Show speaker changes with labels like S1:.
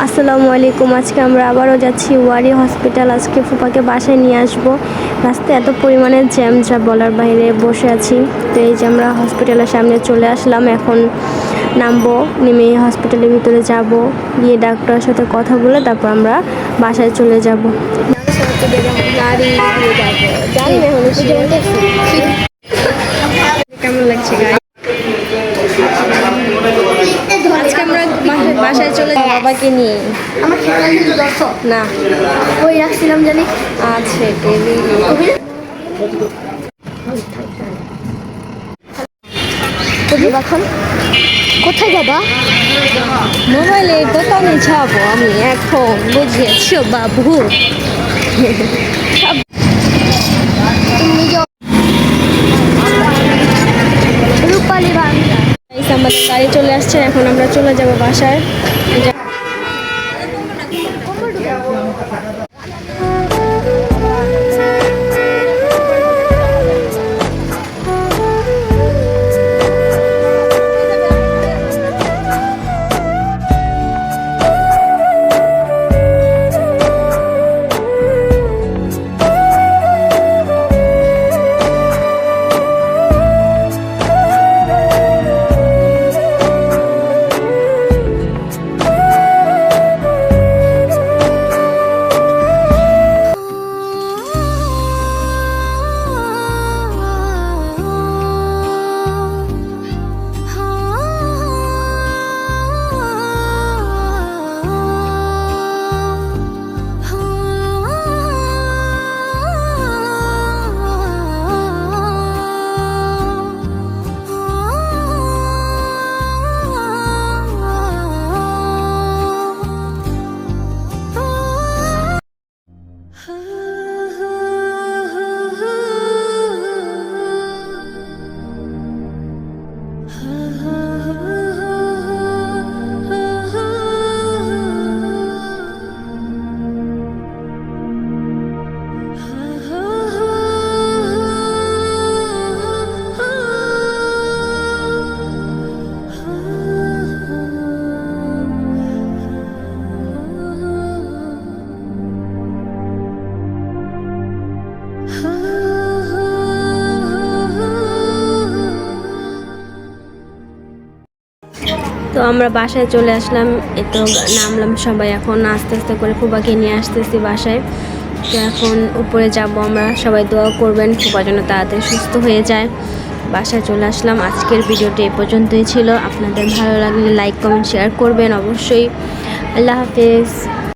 S1: আসসালামু আলাইকুম। আজকে আমরা আবারও যাচ্ছি ওয়ারি হসপিটাল। আজকে ফুপাকে বাসায় নিয়ে আসবো। রাস্তায় এত পরিমাণে জ্যাম যা বলার বাইরে, বসে আছি। তো এই যে আমরা হসপিটালের সামনে চলে আসলাম। এখন নামবো, নেমে হসপিটালের ভিতরে যাব, গিয়ে ডাক্তারের সাথে কথা বলে তারপর আমরা বাসায় চলে যাব। কেমন লাগছে গাড়ি? আজকে আমরা বাসায় চলে যাব বাবাকে নিয়ে।
S2: আমার খেয়াল কিন্তু দর্শক
S1: না
S2: ওই রাখছিলাম জানি
S1: আছে টেবিল।
S2: এখন কোথায় বাবা?
S1: মোবাইলে দোকানে যাবো আমি এখন, বুঝিয়েছো বাবু।
S2: তুমি রূপালী বাংলা
S1: আমাদের গাড়ি চলে আসছে, এখন আমরা চলে যাব বাসায়। তো আমরা বাসায় চলে আসলাম, এতো নামলাম সবাই। এখন আস্তে আস্তে করে ফুপাকে নিয়ে আসতেছি বাসায়। তো এখন উপরে যাব আমরা, সবাই দোয়া করবেন ফুপা যেন তাড়াতাড়ি সুস্থ হয়ে যায়। বাসায় চলে আসলাম। আজকের ভিডিওটি এ পর্যন্তই ছিল। আপনাদের ভালো লাগলে লাইক কমেন্ট শেয়ার করবেন অবশ্যই। আল্লাহ হাফেজ।